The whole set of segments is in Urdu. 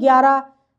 11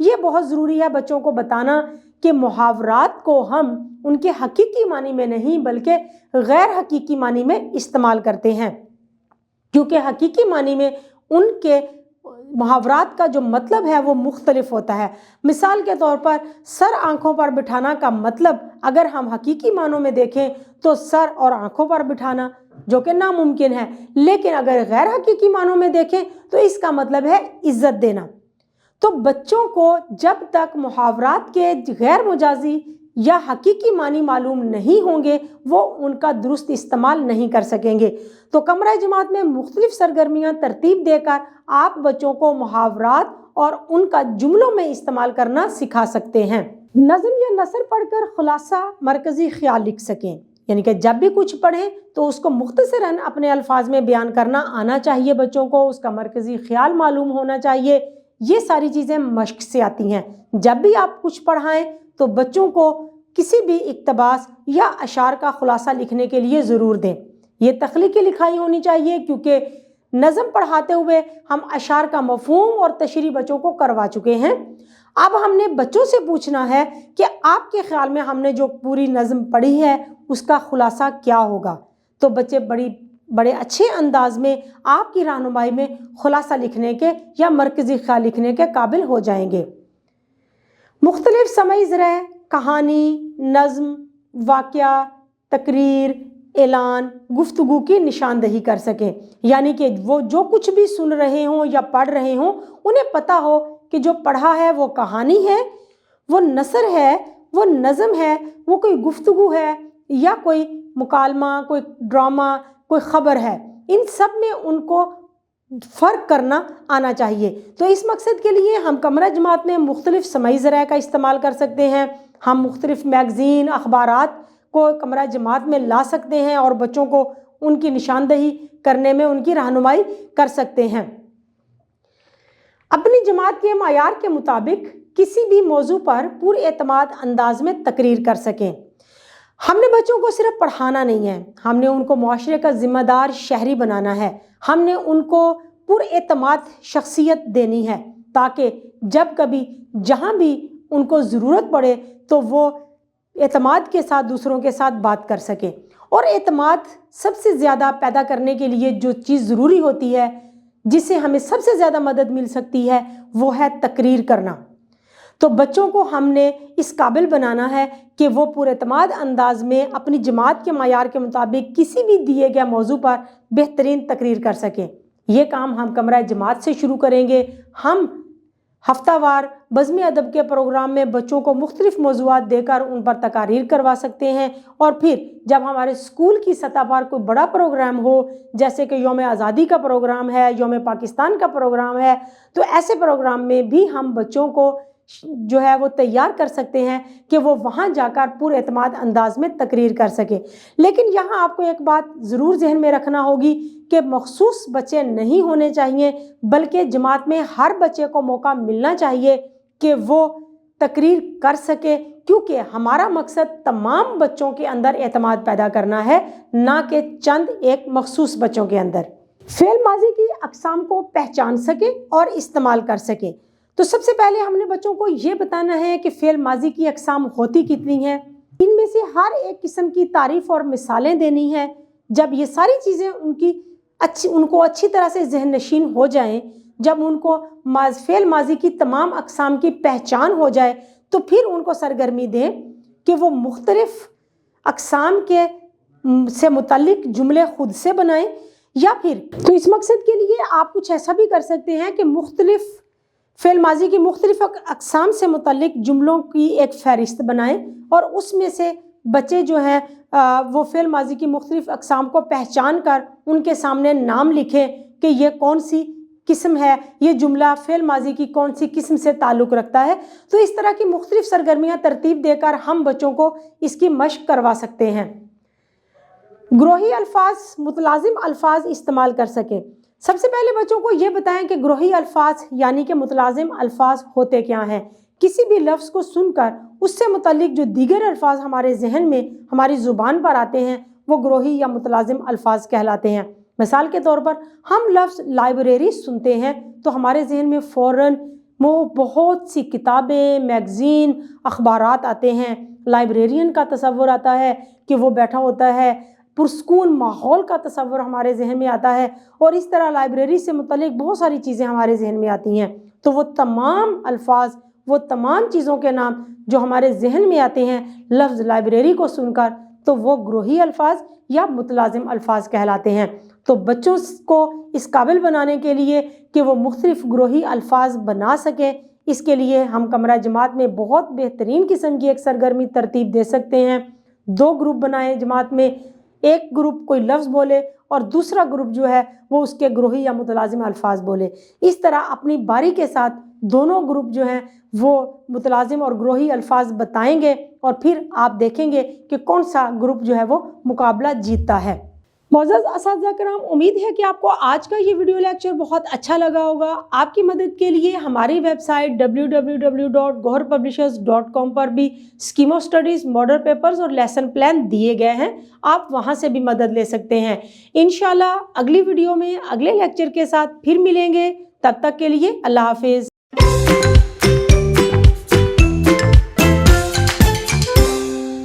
یہ بہت ضروری ہے بچوں کو بتانا کہ محاورات کو ہم ان کے حقیقی معنی میں نہیں بلکہ غیر حقیقی معنی میں استعمال کرتے ہیں، کیونکہ حقیقی معنی میں ان کے محاورات کا جو مطلب ہے وہ مختلف ہوتا ہے۔ مثال کے طور پر سر آنکھوں پر بٹھانا کا مطلب اگر ہم حقیقی معنوں میں دیکھیں تو سر اور آنکھوں پر بٹھانا، جو کہ ناممکن ہے، لیکن اگر غیر حقیقی معنوں میں دیکھیں تو اس کا مطلب ہے عزت دینا۔ تو بچوں کو جب تک محاورات کے غیر مجازی یا حقیقی معنی معلوم نہیں ہوں گے وہ ان کا درست استعمال نہیں کر سکیں گے۔ تو کمرہ جماعت میں مختلف سرگرمیاں ترتیب دے کر آپ بچوں کو محاورات اور ان کا جملوں میں استعمال کرنا سکھا سکتے ہیں۔ نظم یا نثر پڑھ کر خلاصہ مرکزی خیال لکھ سکیں، یعنی کہ جب بھی کچھ پڑھیں تو اس کو مختصراً اپنے الفاظ میں بیان کرنا آنا چاہیے، بچوں کو اس کا مرکزی خیال معلوم ہونا چاہیے۔ یہ ساری چیزیں مشق سے آتی ہیں۔ جب بھی آپ کچھ پڑھائیں تو بچوں کو کسی بھی اقتباس یا اشعار کا خلاصہ لکھنے کے لیے ضرور دیں۔ یہ تخلیقی لکھائی ہونی چاہیے، کیونکہ نظم پڑھاتے ہوئے ہم اشعار کا مفہوم اور تشریح بچوں کو کروا چکے ہیں۔ اب ہم نے بچوں سے پوچھنا ہے کہ آپ کے خیال میں ہم نے جو پوری نظم پڑھی ہے اس کا خلاصہ کیا ہوگا؟ تو بچے بڑے اچھے انداز میں آپ کی رہنمائی میں خلاصہ لکھنے کے یا مرکزی خیال لکھنے کے قابل ہو جائیں گے۔ مختلف سمعی ذرائع، کہانی، نظم، واقعہ، تقریر، اعلان، گفتگو کی نشاندہی کر سکیں، یعنی کہ وہ جو کچھ بھی سن رہے ہوں یا پڑھ رہے ہوں انہیں پتہ ہو کہ جو پڑھا ہے وہ کہانی ہے، وہ نثر ہے، وہ نظم ہے، وہ کوئی گفتگو ہے یا کوئی مکالمہ، کوئی ڈرامہ، کوئی خبر ہے۔ ان سب میں ان کو فرق کرنا آنا چاہیے۔ تو اس مقصد کے لیے ہم کمرہ جماعت میں مختلف سمعی ذرائع کا استعمال کر سکتے ہیں۔ ہم مختلف میگزین، اخبارات کو کمرہ جماعت میں لا سکتے ہیں اور بچوں کو ان کی نشاندہی کرنے میں ان کی رہنمائی کر سکتے ہیں۔ اپنی جماعت کے معیار کے مطابق کسی بھی موضوع پر پر اعتماد انداز میں تقریر کر سکیں۔ ہم نے بچوں کو صرف پڑھانا نہیں ہے، ہم نے ان کو معاشرے کا ذمہ دار شہری بنانا ہے۔ ہم نے ان کو پر اعتماد شخصیت دینی ہے تاکہ جب کبھی جہاں بھی ان کو ضرورت پڑے تو وہ اعتماد کے ساتھ دوسروں کے ساتھ بات کر سکیں۔ اور اعتماد سب سے زیادہ پیدا کرنے کے لیے جو چیز ضروری ہوتی ہے، جس سے ہمیں سب سے زیادہ مدد مل سکتی ہے، وہ ہے تقریر کرنا۔ تو بچوں کو ہم نے اس قابل بنانا ہے کہ وہ پر اعتماد انداز میں اپنی جماعت کے معیار کے مطابق کسی بھی دیے گئے موضوع پر بہترین تقریر کر سکیں۔ یہ کام ہم کمرہ جماعت سے شروع کریں گے۔ ہم ہفتہ وار بزم ادب کے پروگرام میں بچوں کو مختلف موضوعات دے کر ان پر تقاریر کروا سکتے ہیں، اور پھر جب ہمارے اسکول کی سطح پر کوئی بڑا پروگرام ہو، جیسے کہ یوم آزادی کا پروگرام ہے، یوم پاکستان کا پروگرام ہے، تو ایسے پروگرام میں بھی ہم بچوں کو جو ہے وہ تیار کر سکتے ہیں کہ وہ وہاں جا کر پر اعتماد انداز میں تقریر کر سکیں۔ لیکن یہاں آپ کو ایک بات ضرور ذہن میں رکھنا ہوگی کہ مخصوص بچے نہیں ہونے چاہیے، بلکہ جماعت میں ہر بچے کو موقع ملنا چاہیے کہ وہ تقریر کر سکے، کیونکہ ہمارا مقصد تمام بچوں کے اندر اعتماد پیدا کرنا ہے، نہ کہ چند ایک مخصوص بچوں کے اندر۔ فعل ماضی کی اقسام کو پہچان سکیں اور استعمال کر سکیں۔ تو سب سے پہلے ہم نے بچوں کو یہ بتانا ہے کہ فعل ماضی کی اقسام ہوتی کتنی ہیں، ان میں سے ہر ایک قسم کی تعریف اور مثالیں دینی ہیں۔ جب یہ ساری چیزیں ان کو اچھی طرح سے ذہن نشین ہو جائیں، جب ان کو فعل ماضی کی تمام اقسام کی پہچان ہو جائے، تو پھر ان کو سرگرمی دیں کہ وہ مختلف اقسام سے متعلق جملے خود سے بنائیں، یا پھر تو اس مقصد کے لیے آپ کچھ ایسا بھی کر سکتے ہیں کہ مختلف فعل ماضی کی مختلف اقسام سے متعلق جملوں کی ایک فہرست بنائیں، اور اس میں سے بچے جو ہیں وہ فعل ماضی کی مختلف اقسام کو پہچان کر ان کے سامنے نام لکھیں کہ یہ کون سی قسم ہے، یہ جملہ فعل ماضی کی کون سی قسم سے تعلق رکھتا ہے۔ تو اس طرح کی مختلف سرگرمیاں ترتیب دے کر ہم بچوں کو اس کی مشق کروا سکتے ہیں۔ گروہی الفاظ، متلازم الفاظ استعمال کر سکیں۔ سب سے پہلے بچوں کو یہ بتائیں کہ گروہی الفاظ یعنی کہ متلازم الفاظ ہوتے کیا ہیں۔ کسی بھی لفظ کو سن کر اس سے متعلق جو دیگر الفاظ ہمارے ذہن میں ہماری زبان پر آتے ہیں وہ گروہی یا متلازم الفاظ کہلاتے ہیں۔ مثال کے طور پر ہم لفظ لائبریری سنتے ہیں تو ہمارے ذہن میں فوراً وہ بہت سی کتابیں، میگزین، اخبارات آتے ہیں۔ لائبریرین کا تصور آتا ہے کہ وہ بیٹھا ہوتا ہے، پرسکون ماحول کا تصور ہمارے ذہن میں آتا ہے، اور اس طرح لائبریری سے متعلق بہت ساری چیزیں ہمارے ذہن میں آتی ہیں۔ تو وہ تمام الفاظ، وہ تمام چیزوں کے نام جو ہمارے ذہن میں آتے ہیں لفظ لائبریری کو سن کر، تو وہ گروہی الفاظ یا متلازم الفاظ کہلاتے ہیں۔ تو بچوں کو اس قابل بنانے کے لیے کہ وہ مختلف گروہی الفاظ بنا سکیں، اس کے لیے ہم کمرہ جماعت میں بہت بہترین قسم کی ایک سرگرمی ترتیب دے سکتے ہیں۔ 2 گروپ بنائیں جماعت میں، ایک گروپ کوئی لفظ بولے اور دوسرا گروپ جو ہے وہ اس کے گروہی یا متلازم الفاظ بولے۔ اس طرح اپنی باری کے ساتھ دونوں گروپ جو ہیں وہ متلازم اور گروہی الفاظ بتائیں گے، اور پھر آپ دیکھیں گے کہ کون سا گروپ جو ہے وہ مقابلہ جیتتا ہے۔ معزز اساتذہ کرام، امید ہے کہ آپ کو آج کا یہ ویڈیو لیکچر بہت اچھا لگا ہوگا۔ آپ کی مدد کے لیے ہماری ویب سائٹ www.goharpublishers.com پر بھی scheme of studies, model papers اور لیسن پلان دیے گئے ہیں، آپ وہاں سے بھی مدد لے سکتے ہیں۔ انشاءاللہ اگلی ویڈیو میں اگلے لیکچر کے ساتھ پھر ملیں گے، تب تک کے لیے اللہ حافظ۔